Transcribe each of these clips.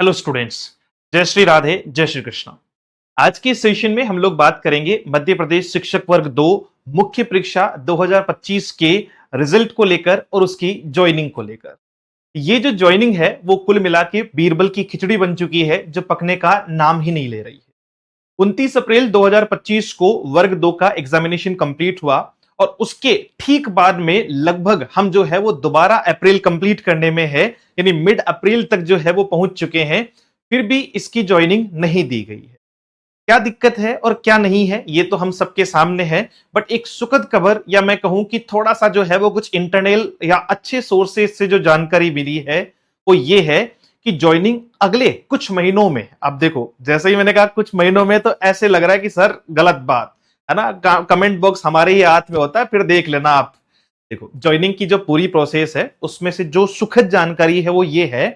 Hello students. जय श्री राधे, जय श्री कृष्णा। आज के सेशन में हम लोग बात करेंगे मध्य प्रदेश शिक्षक वर्ग 2 मुख्य परीक्षा 2025 के रिजल्ट को लेकर और उसकी ज्वाइनिंग को लेकर। ये जो ज्वाइनिंग है वो कुल मिला के बीरबल की खिचड़ी बन चुकी है जो पकने का नाम ही नहीं ले रही है। 29 अप्रैल 2025 को वर्ग 2 का एग्जामिनेशन कंप्लीट हुआ और उसके ठीक बाद में लगभग हम जो है वो दोबारा अप्रैल कंप्लीट करने में है, यानी मिड अप्रैल तक जो है वो पहुंच चुके हैं, फिर भी इसकी ज्वाइनिंग नहीं दी गई है। क्या दिक्कत है और क्या नहीं है ये तो हम सबके सामने है, बट एक सुखद खबर या मैं कहूं कि थोड़ा सा जो है वो कुछ इंटरनल या अच्छे सोर्सेज से जो जानकारी मिली है वो ये है कि ज्वाइनिंग अगले कुछ महीनों में। अब देखो, जैसे ही मैंने कहा कुछ महीनों में तो ऐसे लग रहा है कि सर गलत बात है ना, कमेंट बॉक्स हमारे ही हाथ में होता है, फिर देख लेना आप। देखो, ज्वाइनिंग की जो पूरी प्रोसेस है उसमें से जो सुखद जानकारी है वो ये है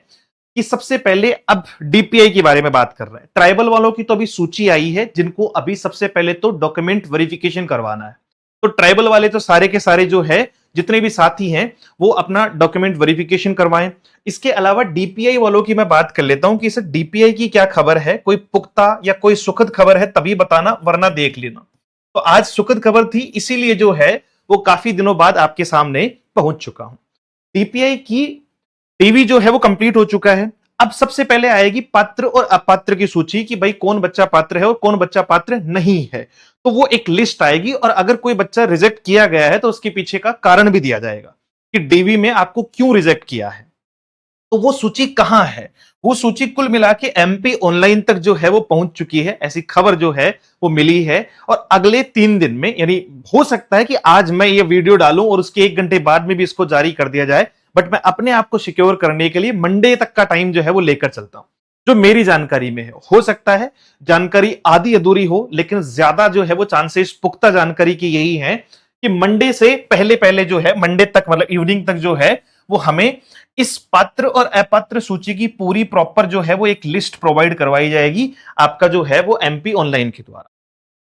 कि सबसे पहले अब डीपीआई के बारे में बात कर रहे हैं। ट्राइबल वालों की तो अभी सूची आई है जिनको अभी सबसे पहले तो डॉक्यूमेंट वेरिफिकेशन करवाना है। तो ट्राइबल वाले तो सारे के सारे जो है जितने भी साथी हैं वो अपना डॉक्यूमेंट वेरिफिकेशन करवाएं। इसके अलावा डीपीआई वालों की मैं बात कर लेता हूं कि इस डीपीआई की क्या खबर है, कोई पुख्ता या कोई सुखद खबर है तभी बताना, वरना देख लेना। तो आज सुखद खबर थी, इसीलिए जो है वो काफी दिनों बाद आपके सामने पहुंच चुका हूं। डीपीआई की टीवी जो है वो कंप्लीट हो चुका है। अब सबसे पहले आएगी पात्र और अपात्र की सूची कि भाई कौन बच्चा पात्र है और कौन बच्चा पात्र नहीं है। तो वो एक लिस्ट आएगी और अगर कोई बच्चा रिजेक्ट किया गया है तो उसके पीछे का कारण भी दिया जाएगा कि डीवी में आपको क्यों रिजेक्ट किया है। तो वो सूची कहां है? वो सूची कुल मिला के एमपी ऑनलाइन तक जो है वो पहुंच चुकी है, ऐसी खबर जो है वो मिली है। और अगले 3 दिन में, यानी हो सकता है कि आज मैं ये वीडियो डालूं और उसके 1 घंटे बाद में भी इसको जारी कर दिया जाए, बट मैं अपने आप को सिक्योर करने के लिए मंडे तक का टाइम जो है वो लेकर चलता हूं। जो मेरी जानकारी में है, हो सकता है जानकारी आधी अधूरी हो, लेकिन ज्यादा जो है वो चांसेस पुख्ता जानकारी की यही है कि मंडे से पहले पहले जो है, मंडे तक मतलब इवनिंग तक जो है वो हमें इस पात्र और अपात्र सूची की पूरी प्रॉपर जो है वो एक लिस्ट प्रोवाइड करवाई जाएगी आपका जो है वो एमपी ऑनलाइन के द्वारा।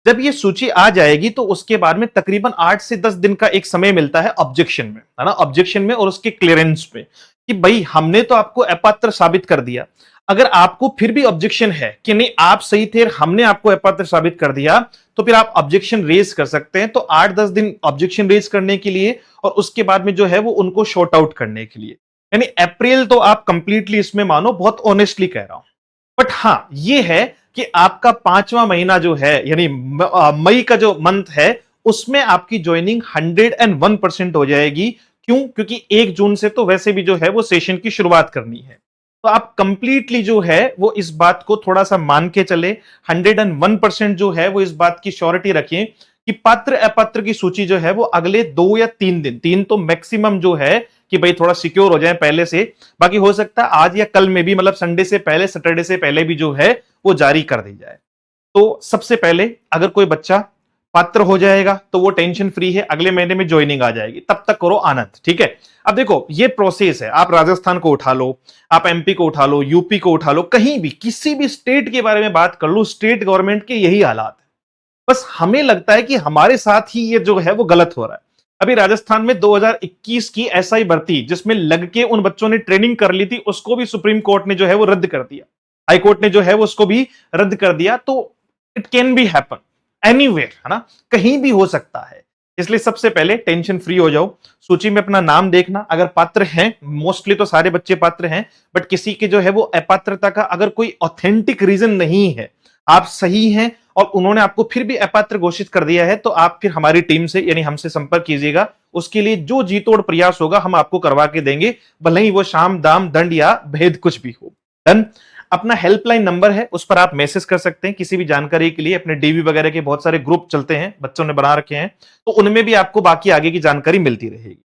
जब ये सूची आ जाएगी तो उसके बाद में तकरीबन 8 से 10 दिन का एक समय मिलता है ऑब्जेक्शन में, है ना, ऑब्जेक्शन में और उसके क्लियरेंस पे कि भाई हमने तो आपको अपात्र साबित कर दिया। अगर आपको फिर भी ऑब्जेक्शन है कि नहीं आप सही थे, हमने आपको अपात्र साबित कर दिया, तो फिर आप ऑब्जेक्शन रेज कर सकते हैं। तो 8-10 दिन ऑब्जेक्शन रेज करने के लिए और उसके बाद में जो है वो उनको शॉर्ट आउट करने के लिए, यानी अप्रैल तो आप कंप्लीटली इसमें मानो, बहुत ऑनेस्टली कह रहा हूं। बट हां ये है कि आपका 5वां महीना जो है, यानी मई का जो मंथ है, उसमें आपकी ज्वाइनिंग 101% हो जाएगी। क्यों? क्योंकि 1 जून से तो वैसे भी जो है वो सेशन की शुरुआत करनी है। तो आप कंप्लीटली जो है वो इस बात को थोड़ा सा मान के चले, 101% जो है वो इस बात की श्योरिटी रखें कि पात्र अपात्र की सूची जो है वो अगले 2 या 3 दिन, 3 तो मैक्सिमम जो है कि भाई थोड़ा सिक्योर हो जाए पहले से। बाकी हो सकता है आज या कल में भी, मतलब संडे से पहले, सैटरडे से पहले भी जो है वो जारी कर दी जाए। तो सबसे पहले अगर कोई बच्चा पात्र हो जाएगा तो वो टेंशन फ्री है, अगले महीने में ज्वाइनिंग आ जाएगी, तब तक करो आनंद। ठीक है, अब देखो ये प्रोसेस है, आप राजस्थान को उठा लो, आप एमपी को उठा लो, यूपी को उठा लो, कहीं भी किसी भी स्टेट के बारे में बात कर लो, स्टेट गवर्नमेंट के यही हालात है। बस हमें लगता है कि हमारे साथ ही ये जो है वो गलत हो रहा है। अभी राजस्थान में 2021 की एसआई भर्ती जिसमें लग के उन बच्चों ने ट्रेनिंग कर ली थी, उसको भी सुप्रीम कोर्ट ने जो है वो रद्द कर दिया, हाई कोर्ट ने जो है वो उसको भी रद्द कर दिया। तो it can be happen anywhere, है ना, कहीं भी हो सकता है। इसलिए सबसे पहले टेंशन फ्री हो जाओ, सूची में अपना नाम देखना, अगर पात्र हैं, मोस्टली तो सारे बच्चे पात्र हैं, बट किसी के जो है वो अपात्रता का अगर कोई ऑथेंटिक रीजन नहीं है, आप सही हैं और उन्होंने आपको फिर भी अपात्र घोषित कर दिया है, तो आप फिर हमारी टीम से यानी हमसे संपर्क कीजिएगा। उसके लिए जो जी तोड़ प्रयास होगा हम आपको करवा के देंगे, भले ही वो शाम दाम दंड या भेद कुछ भी हो। डन। अपना हेल्पलाइन नंबर है, उस पर आप मैसेज कर सकते हैं किसी भी जानकारी के लिए। अपने डीवी वगैरह के बहुत सारे ग्रुप चलते हैं, बच्चों ने बना रखे हैं, तो उनमें भी आपको बाकी आगे की जानकारी मिलती रहेगी।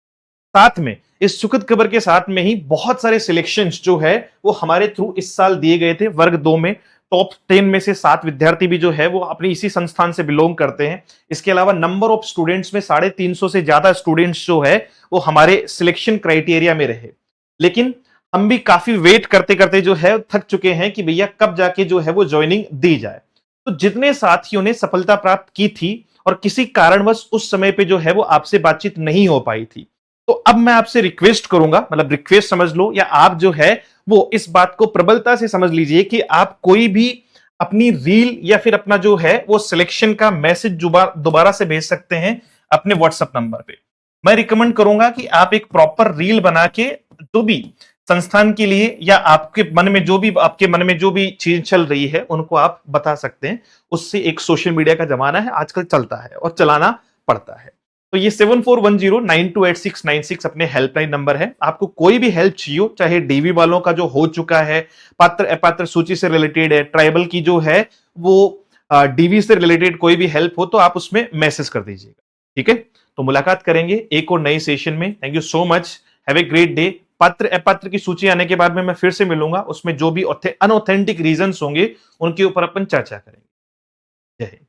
साथ में इस सुखद खबर के साथ में ही बहुत सारे सिलेक्शंस जो है वो हमारे थ्रू इस साल दिए गए थे। वर्ग 2 में टॉप 10 में से 7 विद्यार्थी भी जो है वो अपनी इसी संस्थान से बिलोंग करते हैं। इसके अलावा नंबर ऑफ स्टूडेंट्स में 350 से ज्यादा स्टूडेंट्स जो है वो हमारे सिलेक्शन क्राइटेरिया में रहे। लेकिन हम भी काफी वेट करते करते जो है थक चुके हैं कि भैया कब जाके जो है वो ज्वाइनिंग दी जाए। तो जितने साथियों ने सफलता प्राप्त की थी और किसी कारणवश उस समय पे जो है वो आपसे बातचीत नहीं हो पाई थी, तो अब मैं आपसे रिक्वेस्ट करूंगा, मतलब रिक्वेस्ट समझ लो, या आप जो है वो इस बात को प्रबलता से समझ लीजिए कि आप कोई भी अपनी रील या फिर अपना जो है वो सिलेक्शन का मैसेज दोबारा से भेज सकते हैं अपने व्हाट्सएप नंबर पे। मैं रिकमेंड करूंगा कि आप एक प्रॉपर रील बना के जो भी संस्थान के लिए या आपके मन में जो भी चीज चल रही है उनको आप बता सकते हैं। उससे एक सोशल मीडिया का जमाना है आजकल, चलता है और चलाना पड़ता है। तो ये 7410928696 अपने हेल्पलाइन नंबर है। आपको कोई भी हेल्प चाहिए हो, चाहे डीवी वालों का जो हो चुका है, पात्र अपात्र सूची से रिलेटेड है, ट्राइबल की जो है वो डीवी से रिलेटेड कोई भी हेल्प हो तो आप उसमें मैसेज कर दीजिएगा। ठीक है, तो मुलाकात करेंगे एक और नई सेशन में। Thank you so much, have a great day. पात्र अपात्र की सूची आने के बाद में मैं फिर से मिलूंगा, उसमें जो भी अनऑथेंटिक रीजंस होंगे उनके ऊपर अपन चर्चा करेंगे। जय हिंद।